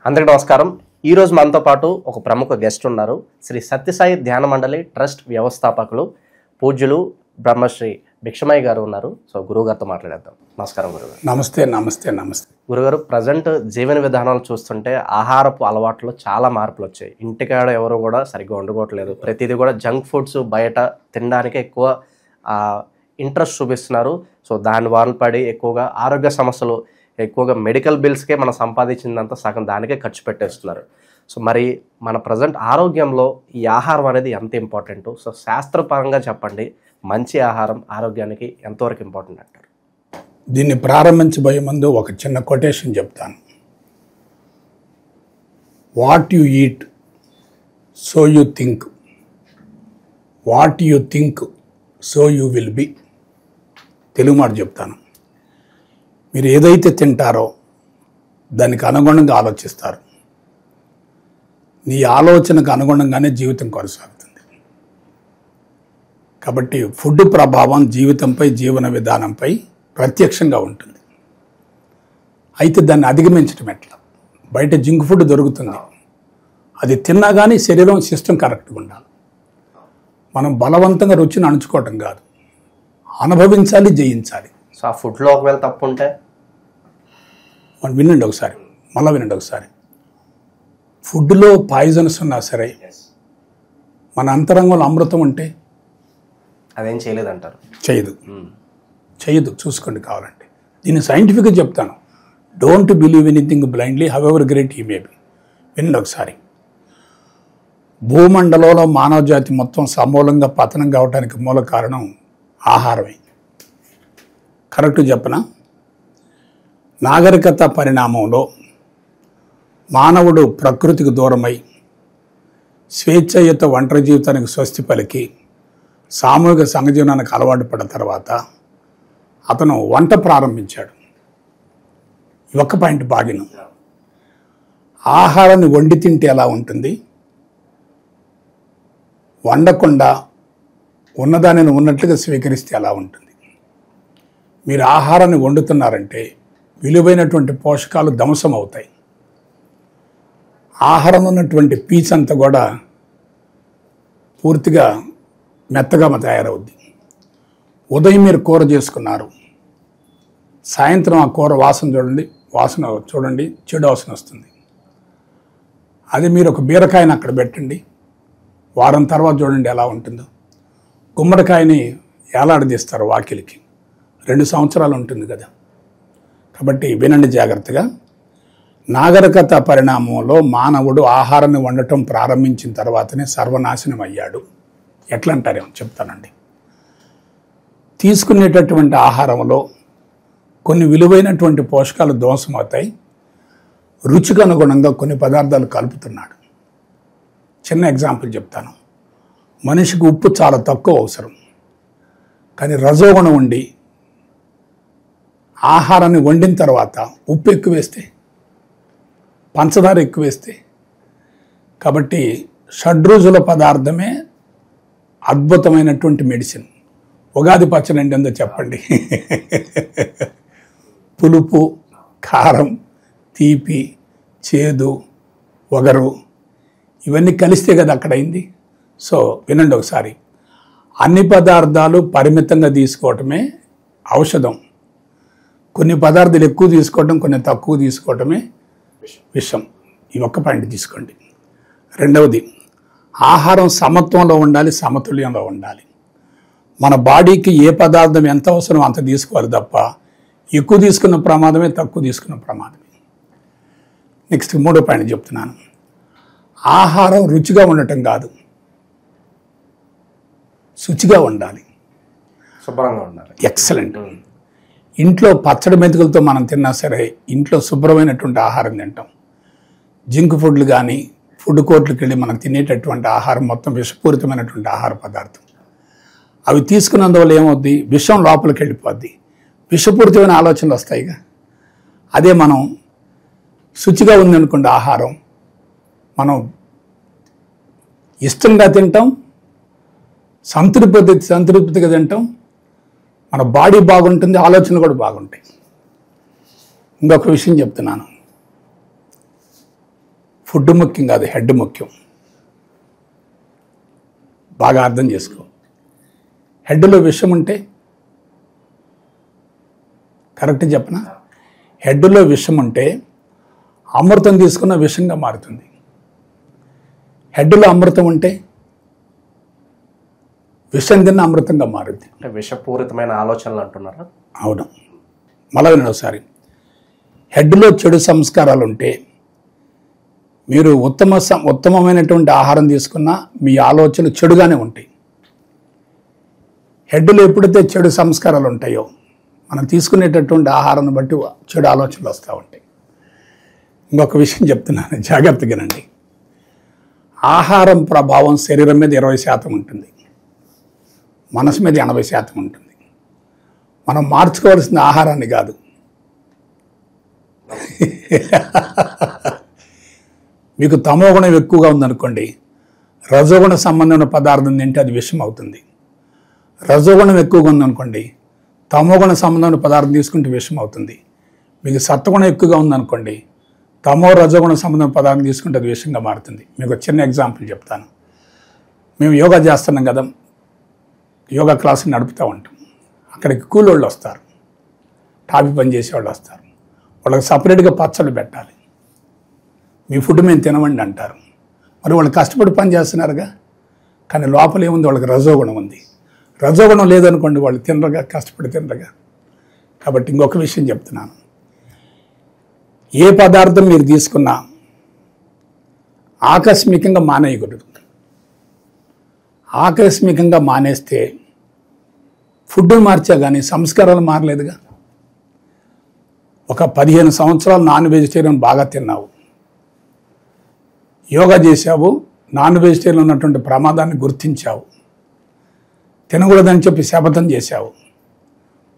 అందరికీ నమస్కారం. ఈరోజు మనతో పాటు ఒక ప్రముఖ గెస్ట్ ఉన్నారు. శ్రీ సత్యసాయి ధ్యాన మండలి ట్రస్ట్ వ్యవస్థాపకులు పూజ్యులు బ్రహ్మశ్రీ భిక్షమయ్య గారు ఉన్నారు. సో గురువుగారితో మాట్లాడేద్దాం. నమస్కారం గురుగారు. నమస్తే నమస్తే నమస్తే గురుగారు, ప్రజెంట్ జీవన విధానాలు చూస్తుంటే ఆహారపు అలవాట్లు చాలా మార్పులు వచ్చాయి. ఇంటికాడ ఎవరు కూడా సరిగ్గా వండుకోవట్లేదు. ప్రతిదీ కూడా జంక్ ఫుడ్స్ బయట తినడానికి ఎక్కువ ఇంట్రెస్ట్ చూపిస్తున్నారు. సో దాని వారిని పడి ఎక్కువగా ఆరోగ్య సమస్యలు, ఎక్కువగా మెడికల్ బిల్స్కే మనం సంపాదించిందంతా సగం దానికే ఖర్చు పెట్టేస్తున్నారు. సో మరి మన ప్రజెంట్ ఆరోగ్యంలో ఈ ఆహారం అనేది ఎంత ఇంపార్టెంట్? సో శాస్త్రపరంగా చెప్పండి, మంచి ఆహారం ఆరోగ్యానికి ఎంతవరకు ఇంపార్టెంట్ అంటారు? దీన్ని ప్రారంభించబోయే ముందు ఒక చిన్న కొటేషన్ చెప్తాను. What you eat so you think, what you think so you will be. Telugu మాట చెప్తాను. మీరు ఏదైతే తింటారో దానికి అనుగుణంగా ఆలోచిస్తారు. నీ ఆలోచనకు అనుగుణంగానే జీవితం కొనసాగుతుంది. కాబట్టి ఫుడ్ ప్రభావం జీవితంపై, జీవన విధానంపై ప్రత్యక్షంగా ఉంటుంది. అయితే దాన్ని అధిగమించడం ఎట్లా? బయట జంక్ ఫుడ్ దొరుకుతుంది, అది తిన్నా కానీ శరీరం సిస్టమ్ కరెక్ట్గా ఉండాలి. మనం బలవంతంగా రుచిని అణుచుకోవటం కాదు, అనుభవించాలి, జయించాలి. సో ఆ ఫుడ్లో ఒకవేళ తప్పు ఉంటే మనం వినండి ఒకసారి, మళ్ళీ వినండి ఒకసారి. ఫుడ్లో పాయిజన్స్ ఉన్నా సరే, మన అంతరంగంలో అమృతం ఉంటే అదేం చేయలేదంటారు. చేయదు. చూసుకోండి కావాలంటే. దీన్ని సైంటిఫిక్గా చెప్తాను. Don't believe anything blindly however great he may be. వినండి ఒకసారి. భూమండలంలో మానవ జాతి మొత్తం సమూలంగా పతనం కావడానికి మూల కారణం ఆహారమే. కరెక్ట్ చెప్పనా? నాగరికత పరిణామంలో మానవుడు ప్రకృతికి దూరమై స్వేచ్ఛయుత ఒంటరి జీవితానికి స్వస్తి పలికి సామూహిక సంఘజీవనానికి అలవాటు పడిన తర్వాత అతను వంట ప్రారంభించాడు. ఒక్క పాయింట్ బాగిను. ఆహారాన్ని వండి తింటే ఎలా ఉంటుంది, వండకుండా ఉన్నదానిని ఉన్నట్లుగా స్వీకరిస్తే ఎలా ఉంటుంది. మీరు ఆహారాన్ని వండుతున్నారంటే విలువైనటువంటి పోషకాలు ధ్వంసం అవుతాయి. ఆహారం ఉన్నటువంటి పీచ్ అంతా కూడా పూర్తిగా మెత్తగా తయారవుద్ది. ఉదయం మీరు కూర చేసుకున్నారు, సాయంత్రం ఆ కూర వాసన చూడండి, చెడు వాసన వస్తుంది. అది మీరు ఒక బీరకాయని అక్కడ పెట్టండి, వారం తర్వాత చూడండి ఎలా ఉంటుందో. గుమ్మడికాయని ఏలాడదీస్తారు వాకిలికి, 2 సంవత్సరాలు ఉంటుంది కదా. కాబట్టి వినండి జాగ్రత్తగా. నాగరికత పరిణామంలో మానవుడు ఆహారాన్ని వండటం ప్రారంభించిన తర్వాతనే సర్వనాశనం అయ్యాడు. ఎట్లా అంటారేమో చెప్తానండి. తీసుకునేటటువంటి ఆహారంలో కొన్ని విలువైనటువంటి పోషకాలు ధ్వంసమవుతాయి. రుచికి అనుగుణంగా కొన్ని పదార్థాలు కలుపుతున్నాడు. చిన్న ఎగ్జాంపుల్ చెప్తాను. మనిషికి ఉప్పు చాలా తక్కువ అవసరం, కానీ రజోగుణం ఉండి ఆహారాన్ని వండిన తర్వాత ఉప్పు ఎక్కువ వేస్తే, పంచదార ఎక్కువ వేస్తే, కాబట్టి షడ్రుచుల పదార్థమే అద్భుతమైనటువంటి మెడిసిన్. ఉగాది పచ్చడి అంటే ఏందో చెప్పండి. పులుపు, కారం, తీపి, చేదు, వగరు ఇవన్నీ కలిస్తే కదా అక్కడ అయింది. సో వినండి ఒకసారి. అన్ని పదార్థాలు పరిమితంగా తీసుకోవటమే ఔషధం. కొన్ని పదార్థాలు ఎక్కువ తీసుకోవటం, కొన్ని తక్కువ తీసుకోవటమే విషం. ఈ ఒక్క పాయింట్ తీసుకోండి. రెండవది, ఆహారం సమత్వంలో ఉండాలి, సమతుల్యంలో ఉండాలి. మన బాడీకి ఏ పదార్థం ఎంత అవసరం అంత తీసుకోవాలి తప్ప ఎక్కువ తీసుకున్న ప్రమాదమే, తక్కువ తీసుకున్న ప్రమాదమే. నెక్స్ట్ 3వ పాయింట్ చెప్తున్నాను. ఆహారం రుచిగా ఉండటం కాదు, శుచిగా ఉండాలి, శుభ్రంగా ఉండాలి. ఎక్సలెంట్. ఇంట్లో పచ్చడి మెంతుకలతో మనం తిన్నా సరే ఇంట్లో శుభ్రమైనటువంటి ఆహారం తింటాం. జింక్ ఫుడ్లు కానీ ఫుడ్ కోర్ట్లకు వెళ్ళి మనం తినేటటువంటి ఆహారం మొత్తం విషపూరితమైనటువంటి ఆహార పదార్థం. అవి తీసుకున్నందువల్ల ఏమవుద్ది, విషం లోపలికి వెళ్ళిపోద్ది, విషపూరితమైన ఆలోచనలు వస్తాయిగా. అదే మనం శుచిగా ఉందనుకోండి ఆహారం, మనం ఇష్టంగా తింటాం, సంతృప్తిగా తింటాం, మన బాడీ బాగుంటుంది, ఆలోచనలు కూడా బాగుంటాయి. ఇంకొక విషయం చెప్తున్నాను. ఫుడ్ ముఖ్యం కాదు, హెడ్ ముఖ్యం. బాగా అర్థం చేసుకో. హెడ్లో విషం ఉంటే, కరెక్ట్ చెప్పనా, హెడ్లో విషం ఉంటే అమృతం తీసుకున్న విషంగా మారుతుంది. హెడ్లో అమృతం ఉంటే విషం తిన్న అమృతంగా మారుద్ది. అంటే విషపూరితమైన ఆలోచనలు అంటున్నారా? అవును. మళ్ళీ వినండి ఒకసారి. హెడ్లో చెడు సంస్కారాలు ఉంటే మీరు ఉత్తమమైనటువంటి ఆహారం తీసుకున్నా మీ ఆలోచనలు చెడుగానే ఉంటాయి. హెడ్లో ఎప్పుడైతే చెడు సంస్కారాలు ఉంటాయో మనం తీసుకునేటటువంటి ఆహారాన్ని బట్టి చెడు ఆలోచనలు వస్తూ ఉంటాయి. ఇంకొక విషయం చెప్తున్నాను, జాగ్రత్తగానండి. ఆహారం ప్రభావం శరీరం మీద 20% ఉంటుంది, మనసు మీద 80% ఉంటుంది. మనం మార్చుకోవాల్సిన ఆహారాన్ని కాదు. మీకు తమోగుణం ఎక్కువగా ఉందనుకోండి, రజోగుణ సంబంధమైన పదార్థం తింటే అది విషం అవుతుంది. రజోగుణం ఎక్కువగా ఉందనుకోండి, తమోగుణ సంబంధమైన పదార్థం తీసుకుంటే విషం అవుతుంది. మీకు సత్వగుణం ఎక్కువగా ఉందనుకోండి, తమో రజోగుణ సంబంధమైన పదార్థం తీసుకుంటే అది విషంగా మారుతుంది. మీకు చిన్న ఎగ్జాంపుల్ చెప్తాను. మేము యోగా చేస్తున్నాం కదా, యోగా క్లాసులు నడుపుతూ ఉంటాం. అక్కడికి కూలోళ్ళు వస్తారు, టాపీ పని చేసేవాళ్ళు వస్తారు. వాళ్ళకి సపరేట్గా పచ్చళ్ళు పెట్టాలి. మీ ఫుడ్ మేము తినమండి అంటారు. మరి వాళ్ళు కష్టపడి పని చేస్తున్నారుగా, కానీ లోపల ఏముంది, వాళ్ళకి రజోగుణం ఉంది. రజోగుణం లేదనుకోండి, వాళ్ళు తినరుగా, కష్టపడి తినరుగా. కాబట్టి ఇంకొక విషయం చెప్తున్నాను. ఏ పదార్థం మీరు తీసుకున్నా ఆకస్మికంగా మానేయకూడదు. ఆకస్మికంగా మానేస్తే ఫుడ్ మార్చా కానీ సంస్కారాలు మారలేదుగా. ఒక 15 సంవత్సరాలు నాన్ వెజిటేరియన్ బాగా తిన్నావు, యోగా చేసావు, నాన్ వెజిటేరియన్ ఉన్నటువంటి ప్రమాదాన్ని గుర్తించావు, తినకూడదని చెప్పి శపథం చేశావు,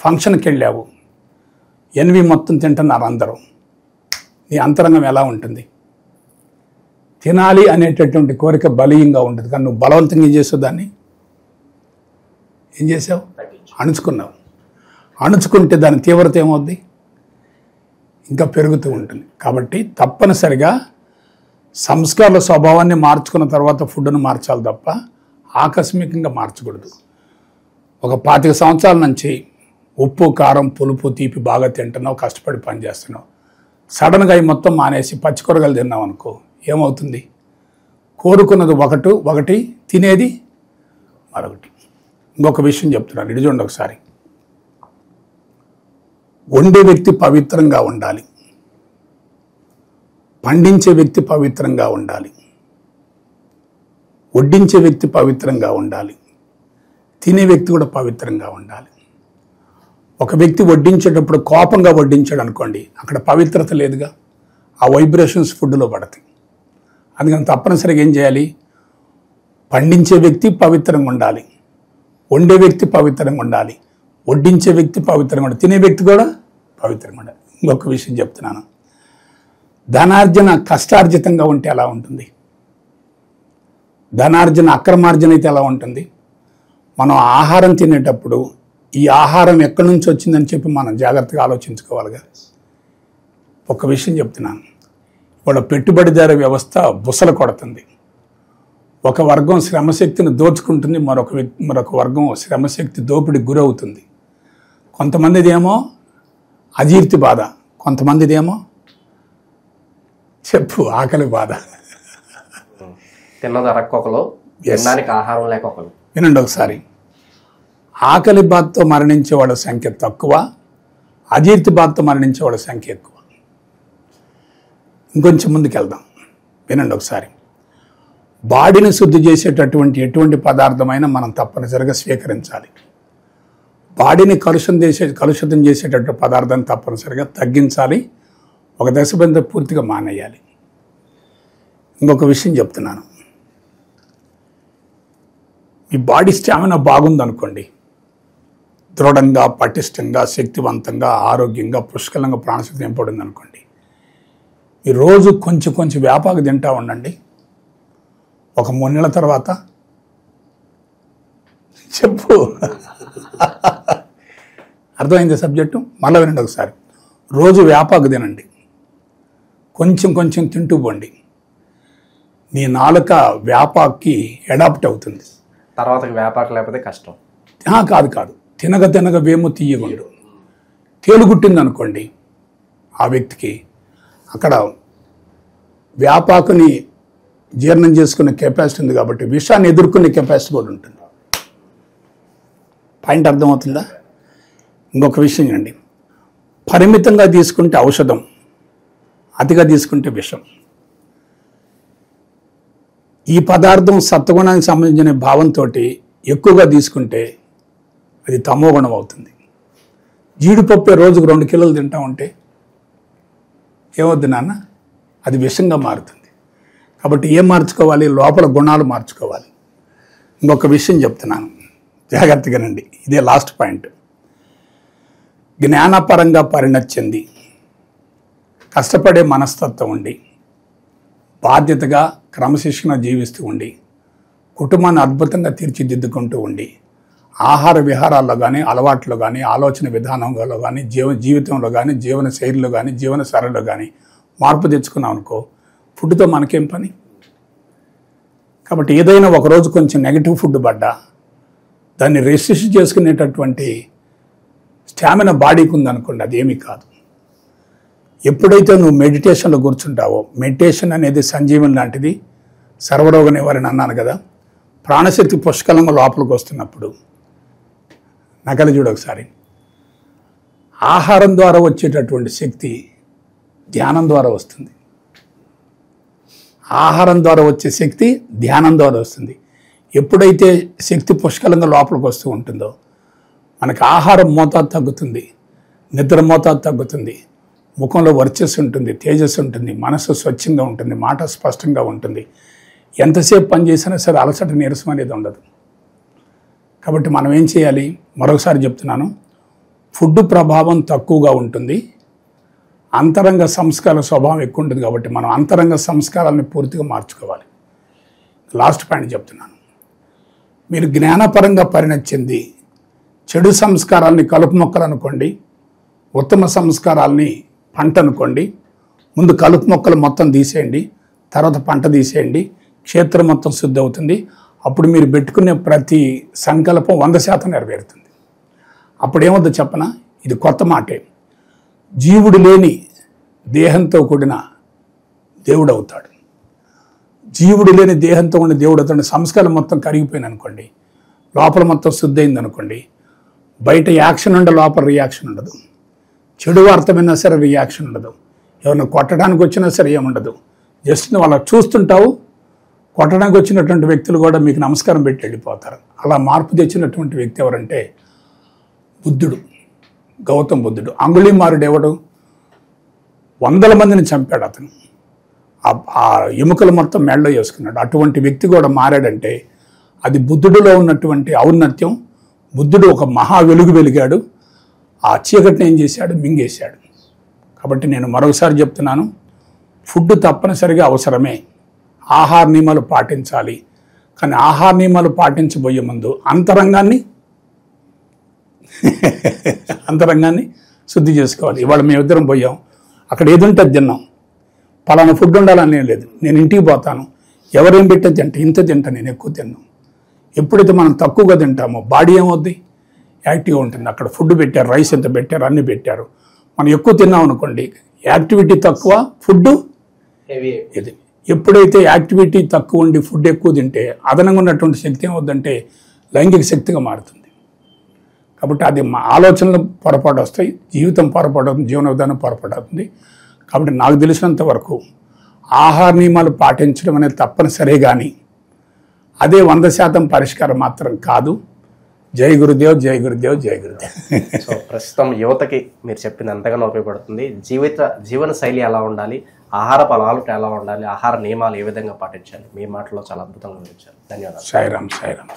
ఫంక్షన్కి వెళ్ళావు, ఎన్వి మొత్తం తింటున్నారు అందరూ. నీ అంతరంగం ఎలా ఉంటుంది? తినాలి అనేటటువంటి కోరిక బలీయంగా ఉంటుంది, కానీ నువ్వు బలవంతంగా ఏం చేసావు, దాన్ని ఏం చేసావు, అణుచుకున్నావు. అణుచుకుంటే దాని తీవ్రత ఏమవుద్ది, ఇంకా పెరుగుతూ ఉంటుంది. కాబట్టి తప్పనిసరిగా సంస్కారాల స్వభావాన్ని మార్చుకున్న తర్వాత ఫుడ్ను మార్చాలి తప్ప ఆకస్మికంగా మార్చకూడదు. ఒక 25 సంవత్సరాల నుంచి ఉప్పు, కారం, పులుపు, తీపి బాగా తింటున్నావు, కష్టపడి పని చేస్తున్నావు. సడన్గా అవి మొత్తం మానేసి పచ్చికూరగాయలు తిన్నావు అనుకో, ఏమవుతుంది? కోరుకున్నది ఒకటి, తినేది మరొకటి. ఇంకొక విషయం చెప్తున్నాను, ఇటు చూడండి ఒకసారి. వండే వ్యక్తి పవిత్రంగా ఉండాలి, పండించే వ్యక్తి పవిత్రంగా ఉండాలి, వడ్డించే వ్యక్తి పవిత్రంగా ఉండాలి, తినే వ్యక్తి కూడా పవిత్రంగా ఉండాలి. ఒక వ్యక్తి వడ్డించేటప్పుడు కోపంగా వడ్డించాడు అనుకోండి, అక్కడ పవిత్రత లేదుగా, ఆ వైబ్రేషన్స్ ఫుడ్లో పడతాయి. అందుకని తప్పనిసరిగా ఏం చేయాలి? పండించే వ్యక్తి పవిత్రంగా ఉండాలి, వండే వ్యక్తి పవిత్రంగా ఉండాలి, వడ్డించే వ్యక్తి పవిత్రంగా ఉండాలి, తినే వ్యక్తి కూడా పవిత్రంగా ఉండాలి. ఇంకొక విషయం చెప్తున్నాను, ధనార్జన కష్టార్జితంగా ఉంటే ఎలా ఉంటుంది? ధనార్జన అక్రమార్జన అయితే ఎలా ఉంటుంది? మనం ఆహారం తినేటప్పుడు ఈ ఆహారం ఎక్కడి నుంచి వచ్చిందని చెప్పి మనం జాగ్రత్తగా ఆలోచించుకోవాలిగా. ఒక విషయం చెప్తున్నాను, వాళ్ళ పెట్టుబడిదారు వ్యవస్థ బుసలు కొడుతుంది. ఒక వర్గం శ్రమశక్తిని దోచుకుంటుంది, మరొక వర్గం శ్రమశక్తి దోపిడికి గురవుతుంది. కొంతమందిదేమో అజీర్తి బాధ, కొంతమందిదేమో ఆకలి బాధ. తిన్నది అరక్కొకలు, తినడానికి ఆహారం లేకొకలు. వినండి ఒకసారి, ఆకలి బాధతో మరణించే వాళ్ళ సంఖ్య తక్కువ, అజీర్తి బాధతో మరణించే వాళ్ళ సంఖ్య ఎక్కువ. ఇంకొంచెం ముందుకు వెళ్దాం, వినండి ఒకసారి. బాడీని శుద్ధి చేసేటటువంటి ఎటువంటి పదార్థమైనా మనం తప్పనిసరిగా స్వీకరించాలి. బాడీని కలుషితం చేసేటటువంటి పదార్థాన్ని తప్పనిసరిగా తగ్గించాలి, ఒక దశ బంద పూర్తిగా మానేయాలి. ఇంకొక విషయం చెప్తున్నాను, మీ బాడీ స్టామినా బాగుందనుకోండి, దృఢంగా, పటిష్టంగా, శక్తివంతంగా, ఆరోగ్యంగా, పుష్కలంగా ప్రాణశక్తి నింపబడింది అనుకోండి, ఈ రోజు కొంచెం వేపాకు తింటా ఉండండి. ఒక 3 నెలల తర్వాత చెప్పు, అర్థమైంది సబ్జెక్టు? మళ్ళీ వినండి ఒకసారి. రోజు వేపాకు తినండి, కొంచెం తింటూ పోండి. నీ నాలుక వ్యాపాకి అడాప్ట్ అవుతుంది. తర్వాత వ్యాపారం లేకపోతే కష్టం. కాదు కాదు, తినగ తినగ వేము తీయగుండు. తేలుగుట్టింది అనుకోండి ఆ వ్యక్తికి, అక్కడ వ్యాపాకుని జీర్ణం చేసుకునే కెపాసిటీ ఉంది కాబట్టి విషాన్ని ఎదుర్కొనే కెపాసిటీ కూడా ఉంటుంది. పాయింట్ అర్థమవుతుందా? ఇంకొక విషయం అండి, పరిమితంగా తీసుకుంటే ఔషధం, అతిగా తీసుకుంటే విషం. ఈ పదార్థం సత్వగుణానికి సంబంధించిన భావంతో ఎక్కువగా తీసుకుంటే అది తమోగుణం అవుతుంది. జీడిపప్పు రోజుకు 2 కిలోలు తింటా ఉంటే ఏమవుద్ది నాన్న? అది విషంగా మారుతుంది. కాబట్టి ఏం మార్చుకోవాలి? లోపల గుణాలు మార్చుకోవాలి. ఇంకొక విషయం చెప్తున్నాను, జాగ్రత్తగానండి, ఇదే లాస్ట్ పాయింట్. జ్ఞానపరంగా పరిణతి చెంది కష్టపడే మనస్తత్వం ఉండి బాధ్యతగా క్రమశిక్షణ జీవిస్తూ ఉండి కుటుంబాన్ని అద్భుతంగా తీర్చిదిద్దుకుంటూ ఉండి ఆహార విహారాల్లో కానీ, అలవాట్లో కానీ, ఆలోచన విధానంలో కానీ, జీవితంలో కానీ, జీవన శైలిలో కానీ, జీవన సరళిలో కానీ మార్పు తెచ్చుకున్నాం అనుకో, ఫుడ్తో మనకేం పని? కాబట్టి ఏదైనా ఒకరోజు కొంచెం నెగిటివ్ ఫుడ్ పడ్డా దాన్ని రెసిస్ట్ చేసుకునేటటువంటి స్టామినా బాడీకి ఉందనుకోండి, అదేమీ కాదు. ఎప్పుడైతే నువ్వు మెడిటేషన్లో కూర్చుంటావో, మెడిటేషన్ అనేది సంజీవన్ లాంటిది, సర్వరోగ నివారణ అన్నాను కదా, ప్రాణశక్తి పుష్కలంగా లోపలికి వస్తున్నప్పుడు నకలి చూడు ఒకసారి, ఆహారం ద్వారా వచ్చేటటువంటి శక్తి ధ్యానం ద్వారా వస్తుంది. ఆహారం ద్వారా వచ్చే శక్తి ధ్యానం ద్వారా వస్తుంది. ఎప్పుడైతే శక్తి పుష్కలంగా లోపలికి వస్తూ ఉంటుందో మనకి ఆహారం మోతాదు తగ్గుతుంది, నిద్ర మోతాదు తగ్గుతుంది, ముఖంలో వర్చస్సు ఉంటుంది, తేజస్సు ఉంటుంది, మనసు స్వచ్ఛంగా ఉంటుంది, మాట స్పష్టంగా ఉంటుంది. ఎంతసేపు పని చేసినా సరే అలసట నీరసం అనేది ఉండదు. కాబట్టి మనం ఏం చేయాలి? మరొకసారి చెప్తున్నాను, ఫుడ్ ప్రభావం తక్కువగా ఉంటుంది, అంతరంగ సంస్కార స్వభావం ఎక్కువ ఉంటుంది. కాబట్టి మనం అంతరంగ సంస్కారాలను పూర్తిగా మార్చుకోవాలి. లాస్ట్ పాయింట్ చెప్తున్నాను, మీరు జ్ఞానపరంగా పరిణతి చెంది చెడు సంస్కారాలని కలుపు మొక్కలు అనుకోండి, ఉత్తమ సంస్కారాలని పంట అనుకోండి. ముందు కలుపు మొక్కలు మొత్తం తీసేయండి, తర్వాత పంట తీసేయండి, క్షేత్రం మొత్తం శుద్ధి అవుతుంది. అప్పుడు మీరు పెట్టుకునే ప్రతి సంకల్పం 100% నెరవేరుతుంది. అప్పుడు ఏమవుతుందో చెప్పనా? ఇది కొత్త మాటే. జీవుడు లేని దేహంతో కూడిన దేవుడు అవుతాడు. జీవుడు లేని దేహంతో ఉండి దేవుడు అవుతాడు. సంస్కారం మొత్తం కరిగిపోయింది అనుకోండి, లోపల మొత్తం శుద్ధి అయింది అనుకోండి, బయట యాక్షన్ ఉండే లోపల రియాక్షన్ ఉండదు. చెడు వార్త విన్నా సరే రియాక్షన్ ఉండదు. ఎవరిని కొట్టడానికి వచ్చినా సరే ఏముండదు. జస్ట్ వాళ్ళ చూస్తుంటావు, కొట్టడానికి వచ్చినటువంటి వ్యక్తులు కూడా మీకు నమస్కారం పెట్టి వెళ్ళిపోతారు. అలా మార్పు తెచ్చినటువంటి వ్యక్తి ఎవరంటే బుద్ధుడు, గౌతమ్ బుద్ధుడు. అంగుళీమారుడు ఎవడు? 100 మందిని చంపాడు అతను. ఆ ఎముకలు మొత్తం మెడలో వేసుకున్నాడు. అటువంటి వ్యక్తి కూడా మారాడంటే అది బుద్ధుడిలో ఉన్నటువంటి ఔన్నత్యం. బుద్ధుడు ఒక మహా వెలుగు వెలిగాడు, ఆ చీకటిని ఏం చేశాడు? మింగేశాడు. కాబట్టి నేను మరొకసారి చెప్తున్నాను, ఫుడ్ తప్పనిసరిగా అవసరమే, ఆహార నియమాలు పాటించాలి. కానీ ఆహార నియమాలు పాటించబోయే ముందు అంతరంగాన్ని శుద్ధి చేసుకోవాలి. ఇవాళ మేమిద్దరం పోయాం, అక్కడ ఏదుంటే తిన్నాం, పలానా ఫుడ్ ఉండాలని లేదు. నేను ఇంటికి పోతాను, ఎవరేం పెట్టే తింటా, ఇంత తింటా, నేను ఎక్కువ తిన్నాను. ఎప్పుడైతే మనం తక్కువగా తింటామో బాడీ ఏమవుద్ది? యాక్టివ్గా ఉంటుంది. అక్కడ ఫుడ్ పెట్టారు, రైస్ ఎంత పెట్టారు, అన్నీ పెట్టారు. మనం ఎక్కువ తిన్నాం అనుకోండి, యాక్టివిటీ తక్కువ, ఫుడ్ హెవీ. ఇది ఎప్పుడైతే యాక్టివిటీ తక్కువ ఉండి ఫుడ్ ఎక్కువ తింటే అదనంగా ఉన్నటువంటి శక్తి ఏమవుద్దంటే లైంగిక శక్తిగా మారుతుంది. కాబట్టి అది మా ఆలోచనలు పొరపాటు వస్తాయి, జీవితం పొరపాటు అవుతుంది, జీవన విధానం పొరపాటు అవుతుంది. కాబట్టి నాకు తెలిసినంత వరకు ఆహార నియమాలు పాటించడం అనేది తప్పనిసరే, కానీ అదే 100% పరిష్కారం మాత్రం కాదు. జై గురుదేవ్, జై గురుదేవ్, జై గురుదేవ్. సో ప్రస్తుతం యువతకి మీరు చెప్పింది ఎంతగానో ఉపయోగపడుతుంది. జీవన శైలి ఎలా ఉండాలి, ఆహారపు అలవాట్లు ఎలా ఉండాలి, ఆహార నియమాలు ఏ విధంగా పాటించాలి, మీ మాటలో చాలా అద్భుతంగా వివరించారు. ధన్యవాదాలు. సాయిరామ్, సాయిరామ్.